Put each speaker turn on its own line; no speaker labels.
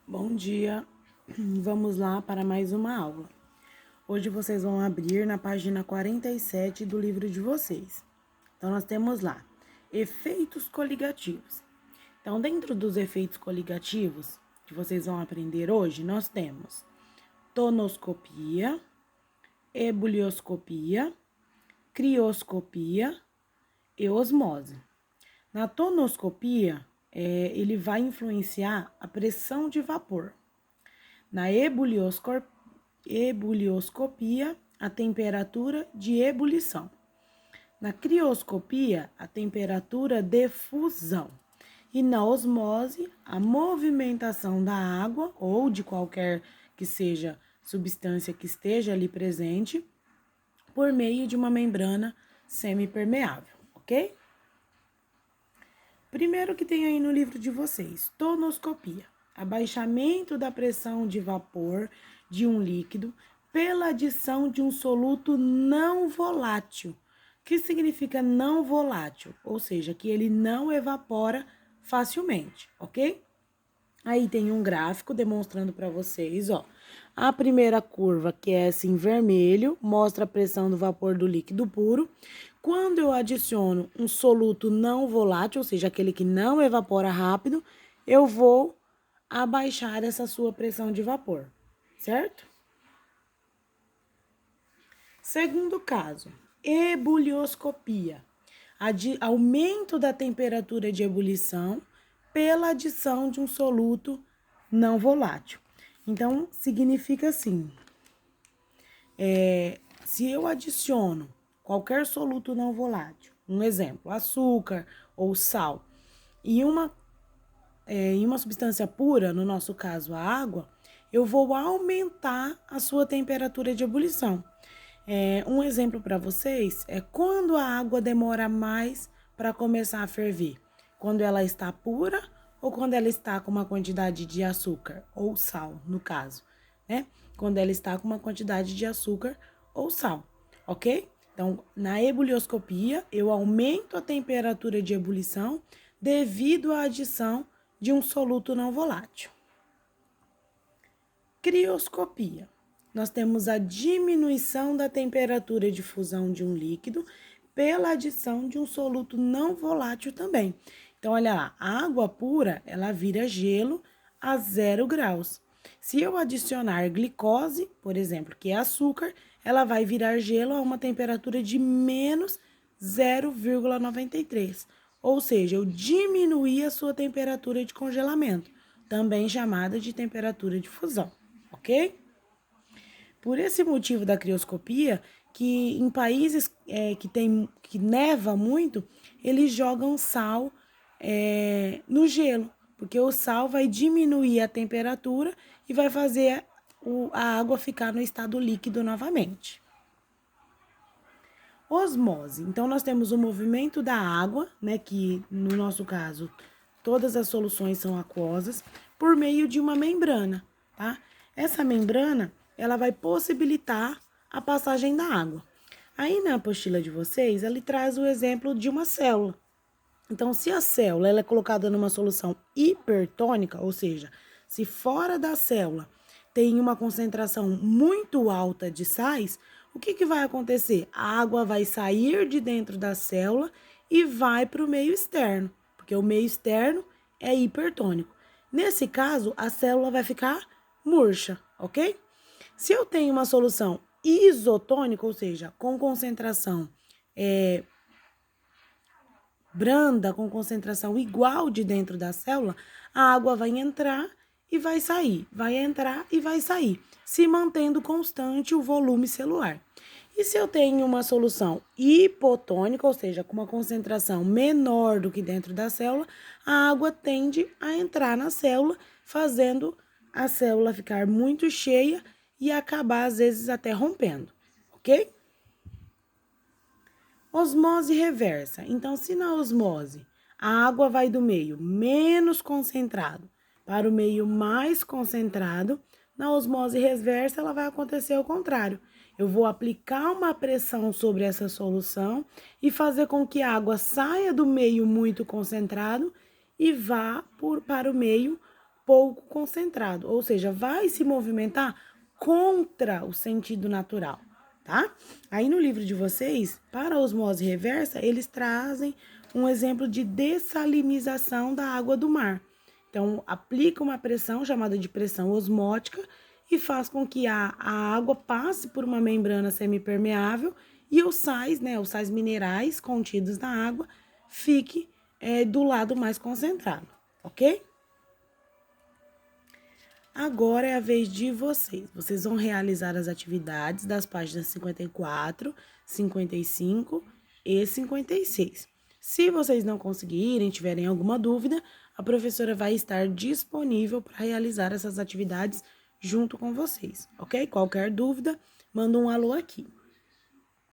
Bom dia, vamos lá para mais uma aula. Hoje vocês vão abrir na página 47 do livro de vocês. Então, nós temos lá, efeitos coligativos. Então, dentro dos efeitos coligativos que vocês vão aprender hoje, nós temos tonoscopia, ebulioscopia, crioscopia e osmose. Na tonoscopia, ele vai influenciar a pressão de vapor. Na ebulioscopia, a temperatura de ebulição. Na crioscopia, a temperatura de fusão. E na osmose, a movimentação da água ou de qualquer que seja substância que esteja ali presente por meio de uma membrana semipermeável, ok? Primeiro que tem aí no livro de vocês, tonoscopia. Abaixamento da pressão de vapor de um líquido pela adição de um soluto não volátil. O que significa não volátil? Ou seja, que ele não evapora facilmente, ok? Aí tem um gráfico demonstrando para vocês, ó. A primeira curva, que é essa em vermelho, mostra a pressão do vapor do líquido puro. Quando eu adiciono um soluto não volátil, ou seja, aquele que não evapora rápido, eu vou abaixar essa sua pressão de vapor, certo? Segundo caso, ebulioscopia. Aumento da temperatura de ebulição pela adição de um soluto não volátil. Então, significa assim, se eu adiciono qualquer soluto não volátil, um exemplo, açúcar ou sal, e uma substância pura, no nosso caso a água, eu vou aumentar a sua temperatura de ebulição. Um exemplo para vocês é quando a água demora mais para começar a ferver. Quando ela está pura ou quando ela está com uma quantidade de açúcar ou sal, no caso, né? Quando ela está com uma quantidade de açúcar ou sal, ok? Então, na ebulioscopia, eu aumento a temperatura de ebulição devido à adição de um soluto não volátil. Crioscopia. Nós temos a diminuição da temperatura de fusão de um líquido pela adição de um soluto não volátil também. Então, olha lá, a água pura, ela vira gelo a 0 graus. Se eu adicionar glicose, por exemplo, que é açúcar, ela vai virar gelo a uma temperatura de menos 0,93. Ou seja, eu diminuí a sua temperatura de congelamento, também chamada de temperatura de fusão, ok? Por esse motivo da crioscopia, que em países que neva muito, eles jogam sal no gelo, porque o sal vai diminuir a temperatura e vai fazer a água ficar no estado líquido novamente. Osmose. Então, nós temos o movimento da água, né, que no nosso caso, todas as soluções são aquosas, por meio de uma membrana, tá? Essa membrana, ela vai possibilitar a passagem da água. Aí, na apostila de vocês, ele traz o exemplo de uma célula. Então, se a célula ela é colocada numa solução hipertônica, ou seja, se fora da célula tem uma concentração muito alta de sais, o que vai acontecer? A água vai sair de dentro da célula e vai para o meio externo, porque o meio externo é hipertônico. Nesse caso, a célula vai ficar murcha, ok? Se eu tenho uma solução isotônica, ou seja, com concentração branda, com concentração igual de dentro da célula, a água vai entrar e vai sair, vai entrar e vai sair, se mantendo constante o volume celular. E se eu tenho uma solução hipotônica, ou seja, com uma concentração menor do que dentro da célula, a água tende a entrar na célula, fazendo a célula ficar muito cheia e acabar, às vezes, até rompendo, ok? Osmose reversa. Então, se na osmose a água vai do meio menos concentrado para o meio mais concentrado, na osmose reversa ela vai acontecer ao contrário. Eu vou aplicar uma pressão sobre essa solução e fazer com que a água saia do meio muito concentrado e vá para o meio pouco concentrado, ou seja, vai se movimentar contra o sentido natural, tá? Aí no livro de vocês, para a osmose reversa, eles trazem um exemplo de dessalinização da água do mar. Então, aplica uma pressão chamada de pressão osmótica e faz com que a água passe por uma membrana semipermeável e os sais, né, os sais minerais contidos na água, fique do lado mais concentrado, ok? Agora é a vez de vocês. Vocês vão realizar as atividades das páginas 54, 55 e 56. Se vocês não conseguirem, tiverem alguma dúvida, a professora vai estar disponível para realizar essas atividades junto com vocês, ok? Qualquer dúvida, manda um alô aqui.